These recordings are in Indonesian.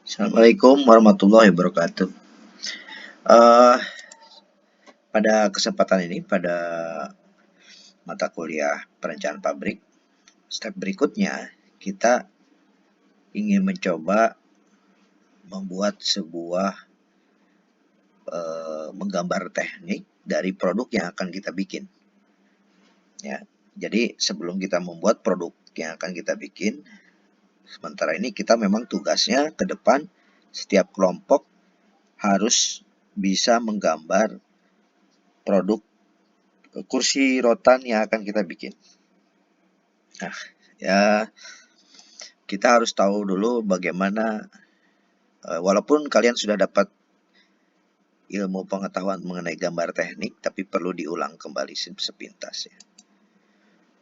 Assalamualaikum warahmatullahi wabarakatuh. Eh, Pada kesempatan ini, pada mata kuliah perencanaan pabrik, step berikutnya kita ingin mencoba membuat sebuah menggambar teknik dari produk yang akan kita bikin. Ya, jadi sebelum kita membuat produk yang akan kita bikin, sementara ini kita memang tugasnya ke depan setiap kelompok harus bisa menggambar produk kursi rotan yang akan kita bikin. Nah, ya kita harus tahu dulu bagaimana, walaupun kalian sudah dapat ilmu pengetahuan mengenai gambar teknik, tapi perlu diulang kembali sepintas ya.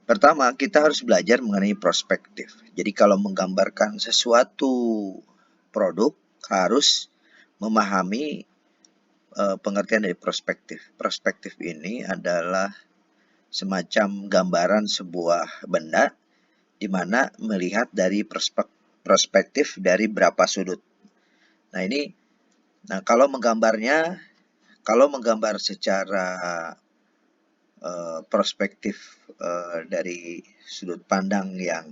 Pertama, kita harus belajar mengenai perspektif. Jadi kalau menggambarkan sesuatu produk harus memahami pengertian dari perspektif. Perspektif ini adalah semacam gambaran sebuah benda di mana melihat dari perspektif dari berapa sudut. Nah, kalau menggambar secara perspektif dari sudut pandang yang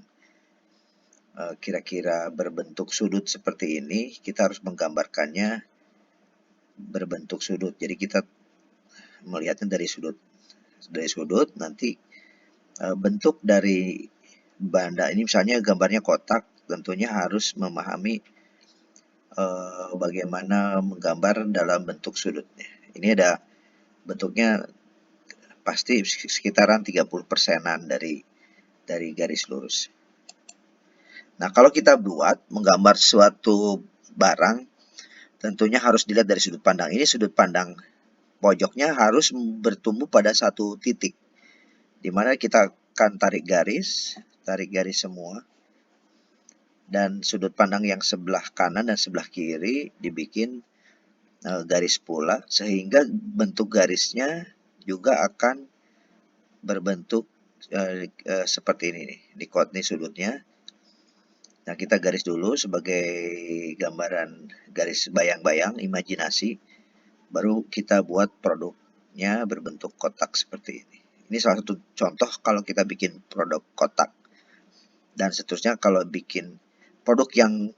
kira-kira berbentuk sudut seperti ini, kita harus menggambarkannya berbentuk sudut. Jadi kita melihatnya dari sudut, nanti bentuk dari benda ini, misalnya gambarnya kotak, tentunya harus memahami bagaimana menggambar dalam bentuk sudutnya. Ini ada bentuknya pasti sekitaran 30%-an dari garis lurus. Nah, kalau kita buat menggambar suatu barang, tentunya harus dilihat dari sudut pandang. Ini sudut pandang pojoknya harus bertumbuh pada satu titik, di mana kita akan tarik garis semua, dan sudut pandang yang sebelah kanan dan sebelah kiri dibikin garis pula, sehingga bentuk garisnya juga akan berbentuk seperti ini nih. Ini sudutnya. Nah, kita garis dulu sebagai gambaran garis bayang-bayang, imajinasi. Baru kita buat produknya berbentuk kotak seperti ini. Ini salah satu contoh kalau kita bikin produk kotak. Dan seterusnya kalau bikin produk yang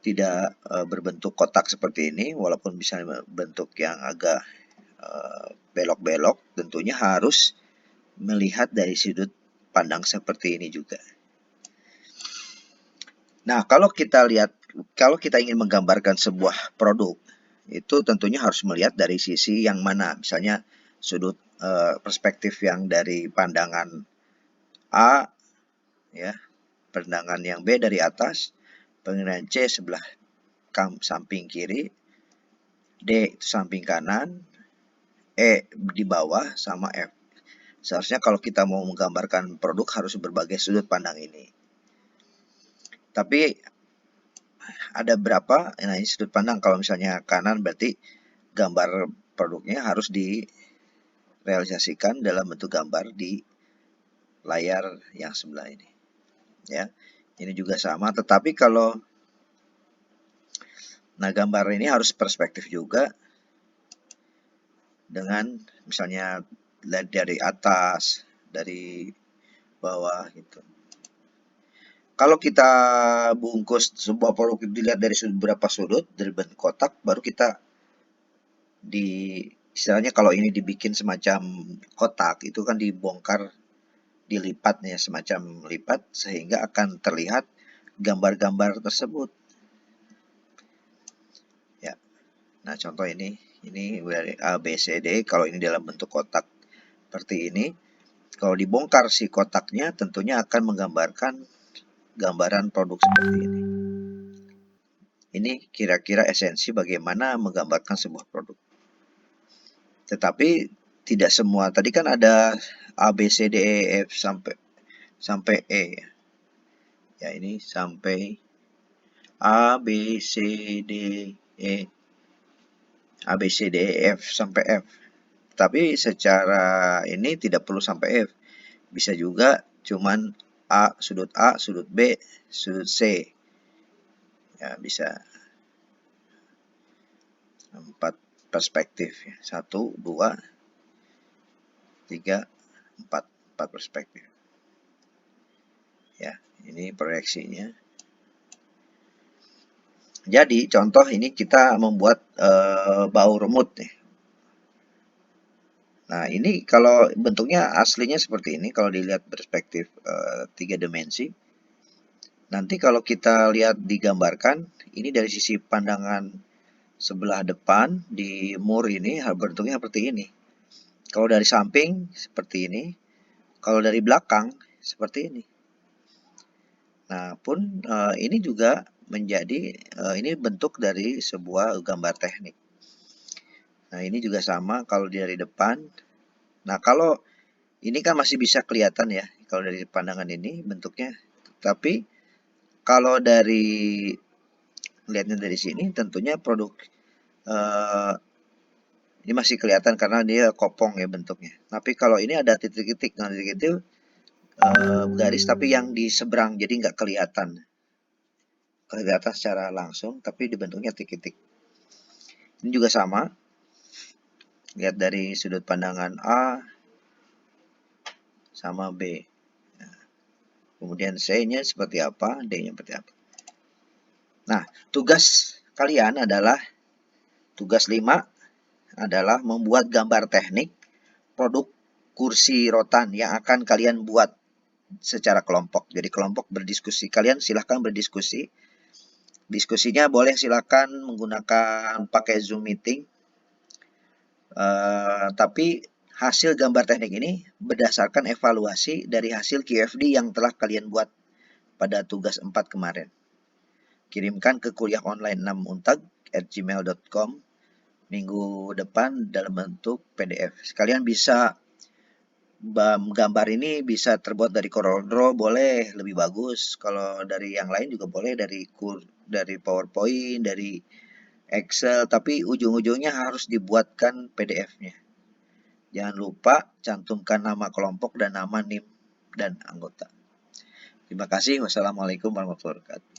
tidak berbentuk kotak seperti ini, walaupun bisa bentuk yang agak belok-belok, tentunya harus melihat dari sudut pandang seperti ini juga. Nah, kalau kita ingin menggambarkan sebuah produk, itu tentunya harus melihat dari sisi yang mana. Misalnya sudut perspektif yang dari pandangan A, ya, pandangan yang B dari atas, pandangan C sebelah samping kiri, D samping kanan, E di bawah, sama F. Seharusnya kalau kita mau menggambarkan produk harus berbagai sudut pandang ini. Tapi ada berapa? Nah, ini sudut pandang. Kalau misalnya kanan berarti gambar produknya harus direalisasikan dalam bentuk gambar di layar yang sebelah ini. Ya, ini juga sama. Tetapi kalau gambar ini harus perspektif juga, dengan misalnya dari atas, dari bawah gitu. Kalau kita bungkus sebuah produk dilihat dari beberapa sudut, dari bentuk kotak, baru kita istilahnya kalau ini dibikin semacam kotak, itu kan dibongkar, dilipat ya, semacam lipat, sehingga akan terlihat gambar-gambar tersebut. Ya. Nah, contoh ini dari A, B, C, D, kalau ini dalam bentuk kotak seperti ini. Kalau dibongkar si kotaknya, tentunya akan menggambarkan gambaran produk seperti ini. Ini kira-kira esensi bagaimana menggambarkan sebuah produk. Tetapi tidak semua. Tadi kan ada A, B, C, D, E, F sampai E. Ya, ini sampai A, B, C, D, E. A, B, C, D, E, F sampai F. Tapi secara ini tidak perlu sampai F. Bisa juga cuman A, sudut B, sudut C. Ya, bisa 4 perspektif ya. 1, 2, 3, 4 perspektif. Ya, ini proyeksinya. Jadi contoh ini kita membuat bau remut nih. Nah, ini kalau bentuknya aslinya seperti ini, kalau dilihat perspektif 3 dimensi. Nanti kalau kita lihat digambarkan, ini dari sisi pandangan sebelah depan di mur ini bentuknya seperti ini. Kalau dari samping seperti ini, kalau dari belakang seperti ini. Nah, pun ini juga menjadi ini bentuk dari sebuah gambar teknik. Nah, ini juga sama kalau dari depan. Nah, kalau ini kan masih bisa kelihatan ya, kalau dari pandangan ini bentuknya. Tapi kalau dari lihatnya dari sini, tentunya produk ini masih kelihatan karena dia kopong ya bentuknya. Tapi kalau ini ada titik-titik, nah titik itu garis tapi yang di seberang, jadi nggak kelihatan. Kelihatan secara langsung, tapi dibentuknya titik-titik. Ini juga sama. Lihat dari sudut pandangan A sama B. Nah, kemudian C-nya seperti apa, D-nya seperti apa. Nah, tugas kalian adalah, tugas 5 adalah membuat gambar teknik produk kursi rotan yang akan kalian buat secara kelompok. Jadi kelompok berdiskusi. Kalian silahkan berdiskusi. Diskusinya boleh silakan menggunakan pakai Zoom meeting. Tapi hasil gambar teknik ini berdasarkan evaluasi dari hasil QFD yang telah kalian buat pada tugas 4 kemarin. Kirimkan ke kuliahonline6untag@gmail.com minggu depan dalam bentuk PDF. Kalian bisa gambar ini bisa terbuat dari CorelDRAW, boleh lebih bagus. Kalau dari yang lain juga boleh, dari PowerPoint, dari Excel, tapi ujung-ujungnya harus dibuatkan PDF-nya. Jangan lupa cantumkan nama kelompok dan nama NIM dan anggota. Terima kasih. Wassalamualaikum warahmatullahi wabarakatuh.